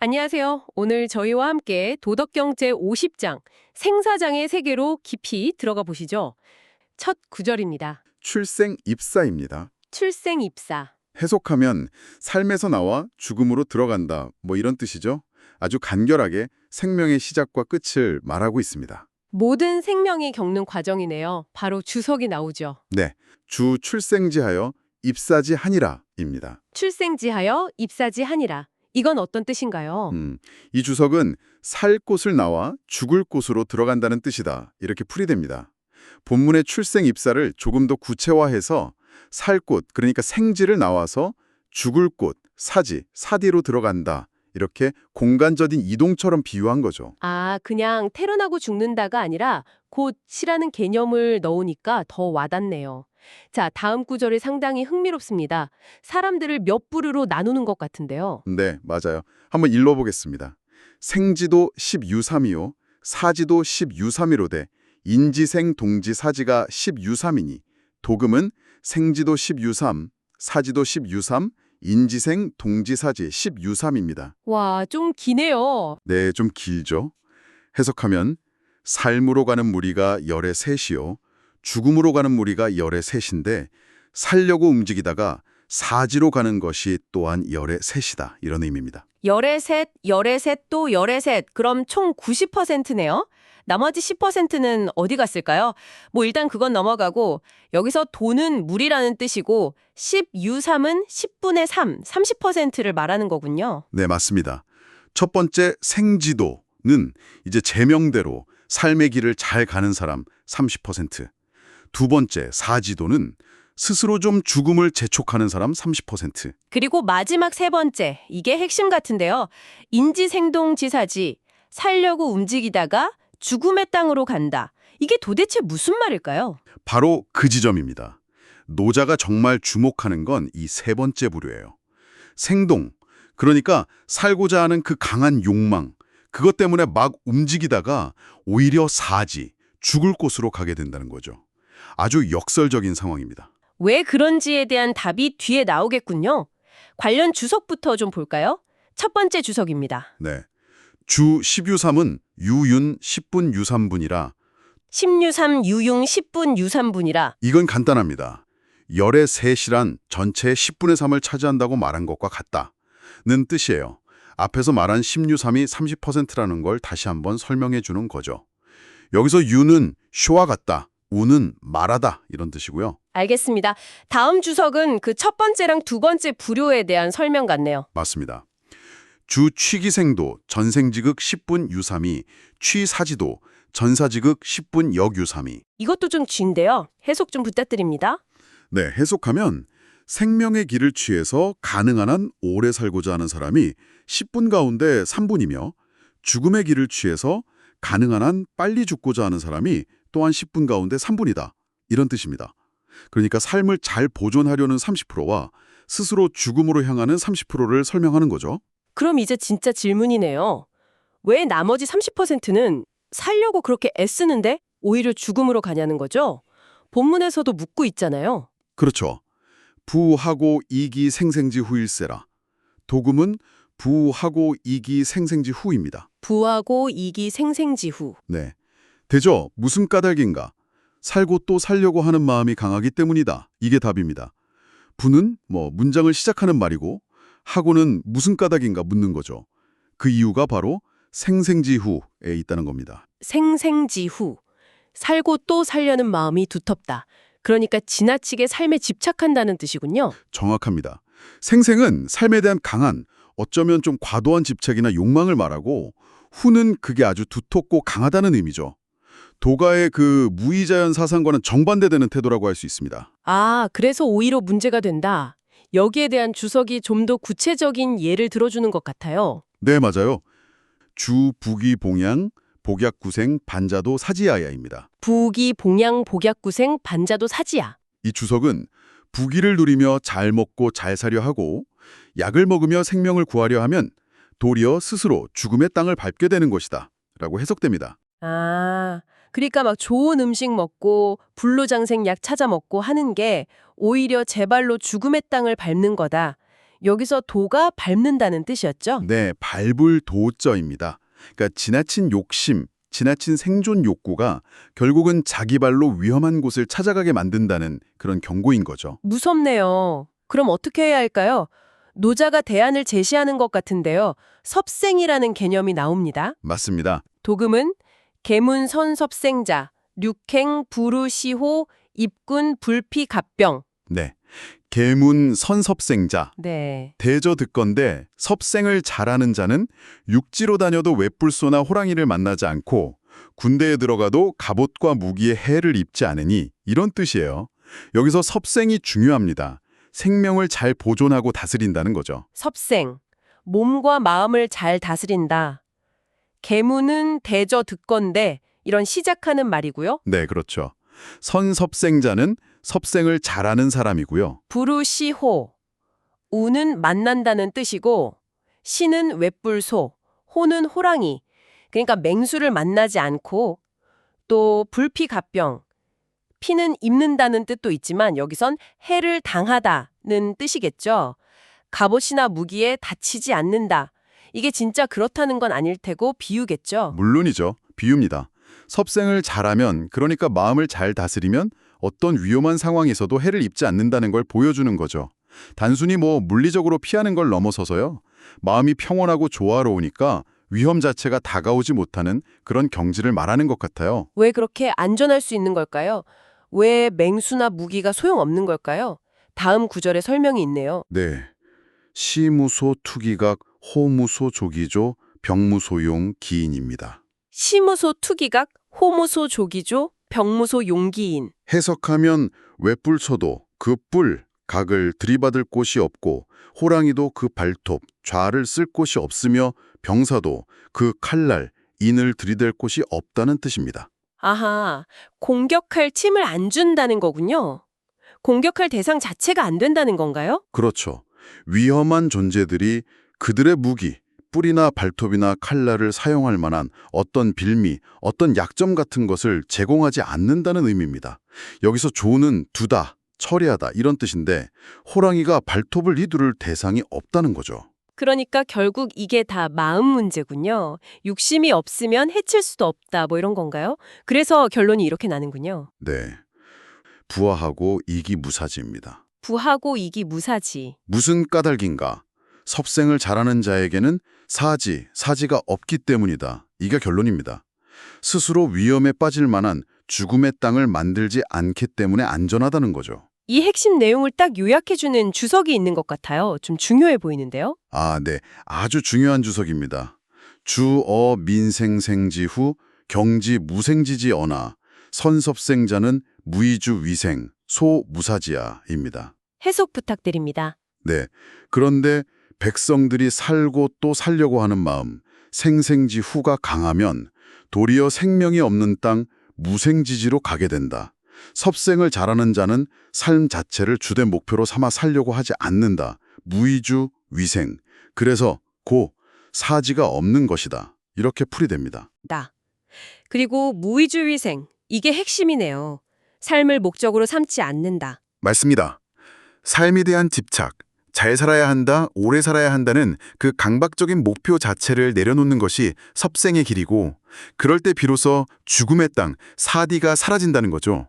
안녕하세요. 오늘 저희와 함께 도덕경제 50장, 생사장의 세계로 깊이 들어가 보시죠. 첫 구절입니다. 출생입사입니다. 출생입사. 해석하면 삶에서 나와 죽음으로 들어간다, 뭐 이런 뜻이죠. 아주 간결하게 생명의 시작과 끝을 말하고 있습니다. 모든 생명이 겪는 과정이네요. 바로 주석이 나오죠. 네, 주 출생지하여 입사지 하니라입니다. 출생지하여 입사지 하니라. 이건 어떤 뜻인가요? 이 주석은 살 곳을 나와 죽을 곳으로 들어간다는 뜻이다, 이렇게 풀이됩니다. 본문의 출생입사를 조금 더 구체화해서 살 곳, 그러니까 생지를 나와서 죽을 곳, 사지, 사디로 들어간다, 이렇게 공간적인 이동처럼 비유한 거죠. 아, 그냥 태어나고 죽는다가 아니라 곧이라는 개념을 넣으니까 더 와닿네요. 자, 다음 구절이 상당히 흥미롭습니다. 사람들을 몇 부류로 나누는 것 같은데요. 네, 맞아요. 한번 읽어보겠습니다. 생지도 10유삼이요, 사지도 10유삼이로 돼 인지생 동지사지가 10유삼이니 도금은 생지도 10유삼, 사지도 10유삼, 인지생 동지사지 10유삼입니다. 와, 좀 기네요. 네, 좀 길죠? 해석하면 삶으로 가는 무리가 열의 셋이요, 죽음으로 가는 무리가 열의 셋인데 살려고 움직이다가 사지로 가는 것이 또한 열의 셋이다, 이런 의미입니다. 열의 셋, 열의 셋, 또 열의 셋. 그럼 총 90%네요? 나머지 10%는 어디 갔을까요? 뭐 일단 그건 넘어가고 여기서 도는 물이라는 뜻이고 10유삼은 10분의 3, 30%를 말하는 거군요. 네, 맞습니다. 첫 번째 생지도는 이제 제명대로 삶의 길을 잘 가는 사람 30%, 두 번째 사지도는 스스로 좀 죽음을 재촉하는 사람 30%. 그리고 마지막 세 번째, 이게 핵심 같은데요. 인지생동지사지, 살려고 움직이다가 죽음의 땅으로 간다. 이게 도대체 무슨 말일까요? 바로 그 지점입니다. 노자가 정말 주목하는 건 이 세 번째 부류예요. 생동, 그러니까 살고자 하는 그 강한 욕망, 그것 때문에 막 움직이다가 오히려 사지, 죽을 곳으로 가게 된다는 거죠. 아주 역설적인 상황입니다. 왜 그런지에 대한 답이 뒤에 나오겠군요. 관련 주석부터 좀 볼까요? 첫 번째 주석입니다. 네. 주 10유삼은 유윤 10분 유삼분이라 10유삼 유융 10분 유삼분이라. 이건 간단합니다. 열의 셋이란 전체의 10분의 3을 차지한다고 말한 것과 같다는 뜻이에요. 앞에서 말한 10유삼이 30%라는 걸 다시 한번 설명해 주는 거죠. 여기서 유는 쇼와 같다, 우는 말하다 이런 뜻이고요. 알겠습니다. 다음 주석은 그 첫 번째랑 두 번째 부류에 대한 설명 같네요. 맞습니다. 주 취기생도 전생지극 10분 유삼이 취사지도 전사지극 10분 역유삼이 이것도 좀 쥔데요. 해석 좀 부탁드립니다. 네, 해석하면 생명의 길을 취해서 가능한 한 오래 살고자 하는 사람이 10분 가운데 3분이며 죽음의 길을 취해서 가능한 한 빨리 죽고자 하는 사람이 또한 10분 가운데 3분이다. 이런 뜻입니다. 그러니까 삶을 잘 보존하려는 30%와 스스로 죽음으로 향하는 30%를 설명하는 거죠. 그럼 이제 진짜 질문이네요. 왜 나머지 30%는 살려고 그렇게 애쓰는데 오히려 죽음으로 가냐는 거죠? 본문에서도 묻고 있잖아요. 그렇죠. 부하고 이기 생생지 후일세라. 도금은 부하고 이기 생생지 후입니다. 부하고 이기 생생지후. 네. 되죠? 무슨 까닭인가? 살고 또 살려고 하는 마음이 강하기 때문이다. 이게 답입니다. 부는 문장을 시작하는 말이고 하고는 무슨 까닭인가 묻는 거죠. 그 이유가 바로 생생지후에 있다는 겁니다. 생생지후. 살고 또 살려는 마음이 두텁다. 그러니까 지나치게 삶에 집착한다는 뜻이군요. 정확합니다. 생생은 삶에 대한 강한, 어쩌면 좀 과도한 집착이나 욕망을 말하고 후는 그게 아주 두텁고 강하다는 의미죠. 도가의 그 무의자연 사상과는 정반대되는 태도라고 할 수 있습니다. 아, 그래서 오히려 문제가 된다. 여기에 대한 주석이 좀 더 구체적인 예를 들어주는 것 같아요. 네, 맞아요. 주, 부기, 봉양, 복약구생, 반자도, 사지야야입니다. 부기, 봉양, 복약구생, 반자도, 사지야. 이 주석은 부기를 누리며 잘 먹고 잘 사려 하고 약을 먹으며 생명을 구하려 하면 도리어 스스로 죽음의 땅을 밟게 되는 것이다 라고 해석됩니다. 아, 그러니까 막 좋은 음식 먹고 불로장생 약 찾아 먹고 하는 게 오히려 제 발로 죽음의 땅을 밟는 거다. 여기서 도가 밟는다는 뜻이었죠? 네, 밟을 도자입니다. 그러니까 지나친 욕심, 지나친 생존 욕구가 결국은 자기 발로 위험한 곳을 찾아가게 만든다는 그런 경고인 거죠. 무섭네요. 그럼 어떻게 해야 할까요? 노자가 대안을 제시하는 것 같은데요. 섭생이라는 개념이 나옵니다. 맞습니다. 도금은 계문선섭생자, 륙행, 부루시호, 입군, 불피갑병. 네. 계문 선섭생자, 네. 대저듣건대 섭생을 잘하는 자는 육지로 다녀도 외뿔소나 호랑이를 만나지 않고 군대에 들어가도 갑옷과 무기에 해를 입지 않으니 이런 뜻이에요. 여기서 섭생이 중요합니다. 생명을 잘 보존하고 다스린다는 거죠. 섭생, 몸과 마음을 잘 다스린다. 계문은 대저듣건대 이런 시작하는 말이고요. 네, 그렇죠. 선섭생자는 섭생을 잘하는 사람이고요. 부루시호, 우는 만난다는 뜻이고 시는 외뿔소, 호는 호랑이, 그러니까 맹수를 만나지 않고 또 불피갑병, 피는 입는다는 뜻도 있지만 여기선 해를 당하다는 뜻이겠죠. 갑옷이나 무기에 다치지 않는다. 이게 진짜 그렇다는 건 아닐 테고 비유겠죠. 물론이죠. 비유입니다. 섭생을 잘하면, 그러니까 마음을 잘 다스리면 어떤 위험한 상황에서도 해를 입지 않는다는 걸 보여주는 거죠. 단순히 물리적으로 피하는 걸 넘어서서요. 마음이 평온하고 조화로우니까 위험 자체가 다가오지 못하는 그런 경지를 말하는 것 같아요. 왜 그렇게 안전할 수 있는 걸까요? 왜 맹수나 무기가 소용없는 걸까요? 다음 구절에 설명이 있네요. 네. 시무소 투기각 호무소 조기조 병무소용 기인입니다. 시무소 투기각, 호무소 조기조, 병무소 용기인. 해석하면 외뿔쳐도 그 뿔, 각을 들이받을 곳이 없고 호랑이도 그 발톱, 좌를 쓸 곳이 없으며 병사도 그 칼날, 인을 들이댈 곳이 없다는 뜻입니다. 아하, 공격할 침을 안 준다는 거군요. 공격할 대상 자체가 안 된다는 건가요? 그렇죠. 위험한 존재들이 그들의 무기, 뿔이나 발톱이나 칼날을 사용할 만한 어떤 빌미, 어떤 약점 같은 것을 제공하지 않는다는 의미입니다. 여기서 조는 두다, 처리하다 이런 뜻인데 호랑이가 발톱을 휘두를 대상이 없다는 거죠. 그러니까 결국 이게 다 마음 문제군요. 욕심이 없으면 해칠 수도 없다 뭐 이런 건가요? 그래서 결론이 이렇게 나는군요. 네. 부하하고 이기무사지입니다. 부하고 이기 무사지. 무슨 까닭인가? 섭생을 잘하는 자에게는 사지가 없기 때문이다. 이게 결론입니다. 스스로 위험에 빠질 만한 죽음의 땅을 만들지 않기 때문에 안전하다는 거죠. 이 핵심 내용을 딱 요약해주는 주석이 있는 것 같아요. 좀 중요해 보이는데요. 아, 네. 아주 중요한 주석입니다. 주어 민생생지후 경지 무생지지어나 선섭생자는 무이주 위생 소무사지야입니다. 해석 부탁드립니다. 네. 그런데 백성들이 살고 또 살려고 하는 마음, 생생지후가 강하면 도리어 생명이 없는 땅 무생지지로 가게 된다. 섭생을 잘하는 자는 삶 자체를 주된 목표로 삼아 살려고 하지 않는다. 무의주 위생. 그래서 사지가 없는 것이다. 이렇게 풀이됩니다. 그리고 무의주위생. 이게 핵심이네요. 삶을 목적으로 삼지 않는다. 맞습니다. 삶에 대한 집착, 잘 살아야 한다, 오래 살아야 한다는 그 강박적인 목표 자체를 내려놓는 것이 섭생의 길이고 그럴 때 비로소 죽음의 땅, 사디가 사라진다는 거죠.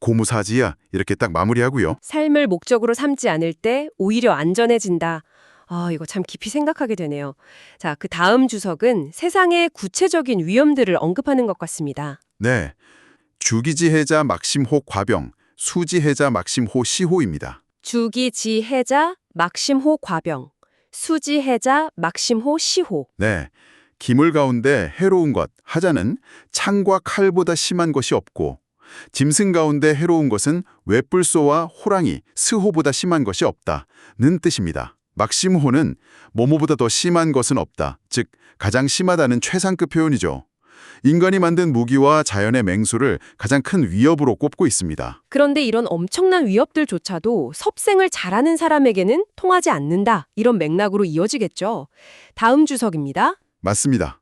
고무사지야 이렇게 딱 마무리하고요. 삶을 목적으로 삼지 않을 때 오히려 안전해진다. 이거 참 깊이 생각하게 되네요. 자, 그 다음 주석은 세상의 구체적인 위험들을 언급하는 것 같습니다. 네, 주기지해자 막심호 과병, 수지해자 막심호 시호입니다. 주기지해자 막심호 과병, 수지해자 막심호 시호. 네, 기물 가운데 해로운 것, 하자는 창과 칼보다 심한 것이 없고 짐승 가운데 해로운 것은 외뿔소와 호랑이, 스호보다 심한 것이 없다는 뜻입니다. 막심호는 뭐뭐보다 더 심한 것은 없다, 즉 가장 심하다는 최상급 표현이죠. 인간이 만든 무기와 자연의 맹수를 가장 큰 위협으로 꼽고 있습니다. 그런데 이런 엄청난 위협들조차도 섭생을 잘하는 사람에게는 통하지 않는다. 이런 맥락으로 이어지겠죠. 다음 주석입니다. 맞습니다.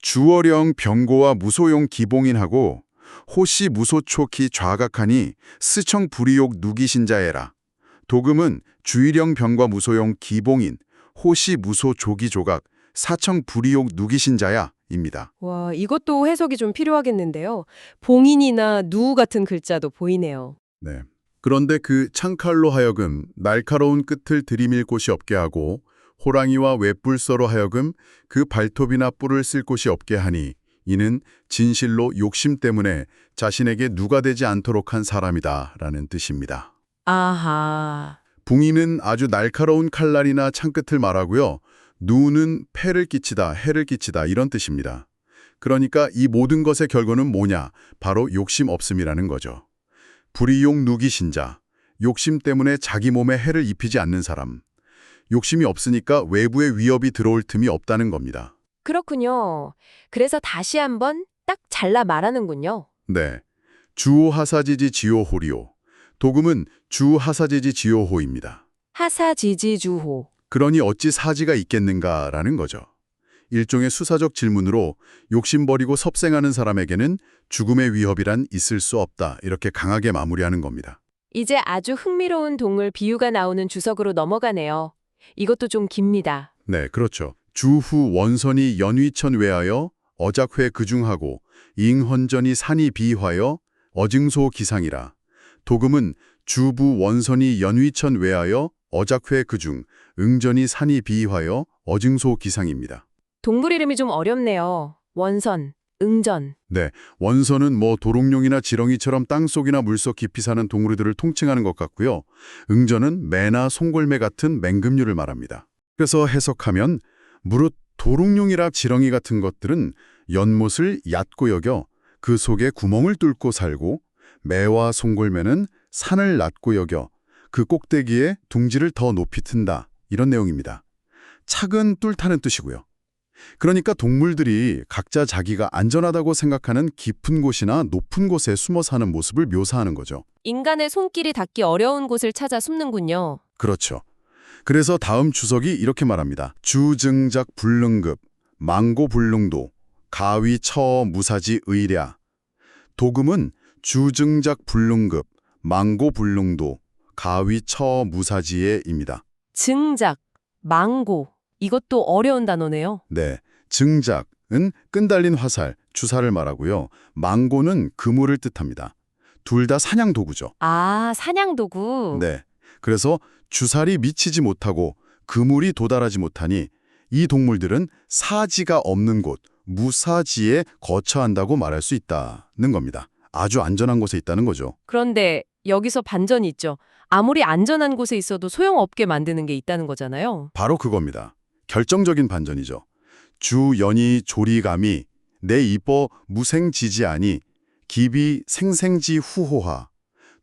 주어령 병고와 무소용 기봉인하고 호시 무소초키 좌각하니 스청 불이욕 누기신자에라. 도금은 주의령 병과 무소용 기봉인, 호시 무소 조기 조각, 사청 불이용 누기신자야 입니다. 와, 이것도 해석이 좀 필요하겠는데요. 봉인이나 누 같은 글자도 보이네요. 네. 그런데 그 창칼로 하여금 날카로운 끝을 들이밀 곳이 없게 하고 호랑이와 외뿔서로 하여금 그 발톱이나 뿔을 쓸 곳이 없게 하니 이는 진실로 욕심 때문에 자신에게 누가 되지 않도록 한 사람이다라는 뜻입니다. 아하. 붕이는 아주 날카로운 칼날이나 창끝을 말하고요. 누는 폐를 끼치다, 해를 끼치다 이런 뜻입니다. 그러니까 이 모든 것의 결과는 뭐냐? 바로 욕심 없음이라는 거죠. 불이용 누기신자, 욕심 때문에 자기 몸에 해를 입히지 않는 사람. 욕심이 없으니까 외부의 위협이 들어올 틈이 없다는 겁니다. 그렇군요. 그래서 다시 한번 딱 잘라 말하는군요. 네, 주하사지지 지오호리오. 도금은 주하사지지 지오호입니다. 하사지지주호. 그러니 어찌 사지가 있겠는가라는 거죠. 일종의 수사적 질문으로 욕심 버리고 섭생하는 사람에게는 죽음의 위협이란 있을 수 없다. 이렇게 강하게 마무리하는 겁니다. 이제 아주 흥미로운 동물 비유가 나오는 주석으로 넘어가네요. 이것도 좀 깁니다. 네, 그렇죠. 주후 원선이 연위천 외하여 어작회 그중하고 잉헌전이 산이 비하여 어증소 기상이라. 도금은 주부 원선이 연위천 외하여 어작회 그중 응전이 산이 비하여 어증소 기상입니다. 동물 이름이 좀 어렵네요. 원선, 응전. 네, 원선은 도롱뇽이나 지렁이처럼 땅속이나 물속 깊이 사는 동물들을 통칭하는 것 같고요. 응전은 매나 송골매 같은 맹금류를 말합니다. 그래서 해석하면 무릇 도롱뇽이라 지렁이 같은 것들은 연못을 얕고 여겨 그 속에 구멍을 뚫고 살고 매와 송골매는 산을 낮고 여겨 그 꼭대기에 둥지를 더 높이 튼다. 이런 내용입니다. 착은 뚫다는 뜻이고요. 그러니까 동물들이 각자 자기가 안전하다고 생각하는 깊은 곳이나 높은 곳에 숨어 사는 모습을 묘사하는 거죠. 인간의 손길이 닿기 어려운 곳을 찾아 숨는군요. 그렇죠. 그래서 다음 주석이 이렇게 말합니다. 주증작 불능급, 망고불능도, 가위 처 무사지 의랴. 도금은 주증작 불능급, 망고불능도, 가위 처 무사지에입니다. 증작, 망고. 이것도 어려운 단어네요. 네, 증작은 끈달린 화살, 주사를 말하고요. 망고는 그물을 뜻합니다. 둘 다 사냥 도구죠. 아, 사냥도구. 네, 그래서 주살이 미치지 못하고 그물이 도달하지 못하니 이 동물들은 사지가 없는 곳, 무사지에 거처한다고 말할 수 있다는 겁니다. 아주 안전한 곳에 있다는 거죠. 그런데 여기서 반전이 있죠. 아무리 안전한 곳에 있어도 소용없게 만드는 게 있다는 거잖아요. 바로 그겁니다. 결정적인 반전이죠. 주연이 조리감이 내 이뻐 무생지지아니 기비 생생지 후호하.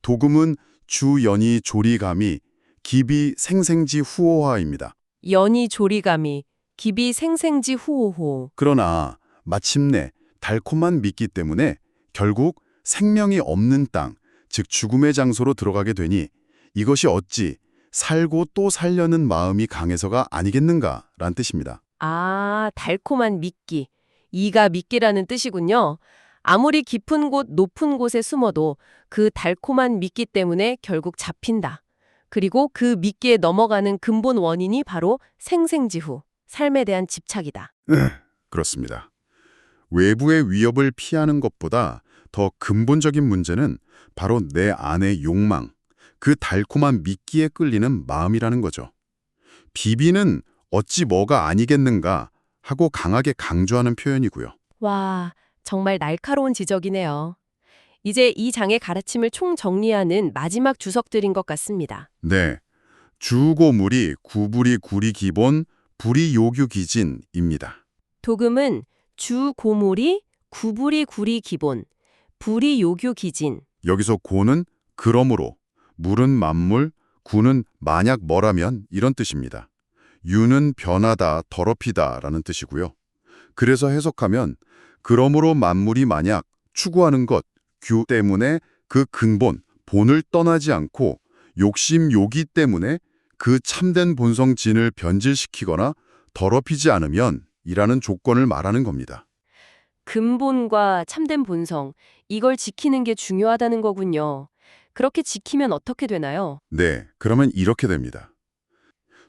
도금은 주연이 조리감이 기비 생생지 후호하입니다. 연이 조리감이, 기비 생생지 후호호. 그러나 마침내 달콤한 미끼 때문에 결국 생명이 없는 땅, 즉 죽음의 장소로 들어가게 되니 이것이 어찌 살고 또 살려는 마음이 강해서가 아니겠는가라는 뜻입니다. 아, 달콤한 미끼. 이가 미끼라는 뜻이군요. 아무리 깊은 곳, 높은 곳에 숨어도 그 달콤한 미끼 때문에 결국 잡힌다. 그리고 그 미끼에 넘어가는 근본 원인이 바로 생생지후, 삶에 대한 집착이다. 그렇습니다. 외부의 위협을 피하는 것보다 더 근본적인 문제는 바로 내 안의 욕망, 그 달콤한 미끼에 끌리는 마음이라는 거죠. 비비는 어찌 뭐가 아니겠는가 하고 강하게 강조하는 표현이고요. 와, 정말 날카로운 지적이네요. 이제 이 장의 가르침을 총정리하는 마지막 주석들인 것 같습니다. 네, 주고물이 구불이 구리 기본, 불이 요규 기진입니다. 도금은 주 고물이 구불이 구리 기본, 불이 요규 기진. 여기서 고는 그러므로, 물은 만물, 구는 만약 뭐라면 이런 뜻입니다. 유는 변하다, 더럽히다 라는 뜻이고요. 그래서 해석하면 그러므로 만물이 만약 추구하는 것, 규 때문에 그 근본, 본을 떠나지 않고 욕심, 요기 때문에 그 참된 본성 진을 변질시키거나 더럽히지 않으면 이라는 조건을 말하는 겁니다. 근본과 참된 본성, 이걸 지키는 게 중요하다는 거군요. 그렇게 지키면 어떻게 되나요? 네, 그러면 이렇게 됩니다.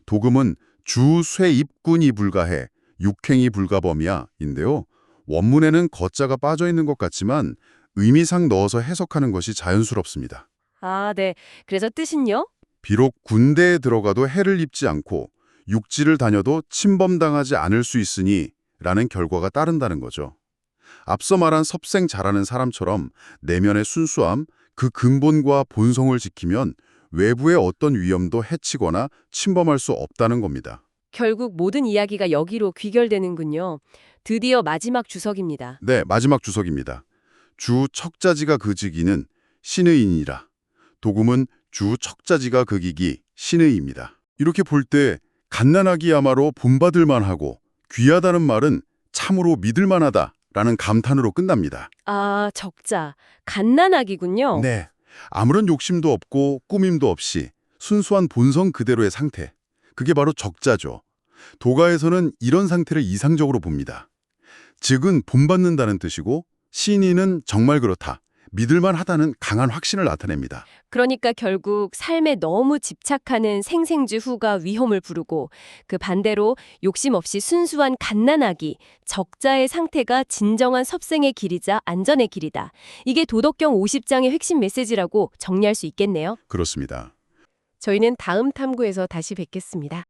도금은 주쇠입군이 불가해, 육행이 불가범이야 인데요. 원문에는 거자가 빠져 있는 것 같지만 의미상 넣어서 해석하는 것이 자연스럽습니다. 아, 네. 그래서 뜻은요? 비록 군대에 들어가도 해를 입지 않고 육지를 다녀도 침범당하지 않을 수 있으니 라는 결과가 따른다는 거죠. 앞서 말한 섭생 잘하는 사람처럼 내면의 순수함, 그 근본과 본성을 지키면 외부의 어떤 위험도 해치거나 침범할 수 없다는 겁니다. 결국 모든 이야기가 여기로 귀결되는군요. 드디어 마지막 주석입니다. 네, 마지막 주석입니다. 주 척자지가 그지기는 신의이니라. 도금은 주 척자지가 극이기 신의입니다. 이렇게 볼 때 갓난아기야말로 본받을 만하고 귀하다는 말은 참으로 믿을 만하다라는 감탄으로 끝납니다. 아, 적자. 갓난아기군요. 네, 아무런 욕심도 없고 꾸밈도 없이 순수한 본성 그대로의 상태. 그게 바로 적자죠. 도가에서는 이런 상태를 이상적으로 봅니다. 즉은 본받는다는 뜻이고 신의는 정말 그렇다. 믿을만 하다는 강한 확신을 나타냅니다. 그러니까 결국 삶에 너무 집착하는 생생주 후가 위험을 부르고 그 반대로 욕심 없이 순수한 갓난아기, 적자의 상태가 진정한 섭생의 길이자 안전의 길이다. 이게 도덕경 50장의 핵심 메시지라고 정리할 수 있겠네요. 그렇습니다. 저희는 다음 탐구에서 다시 뵙겠습니다.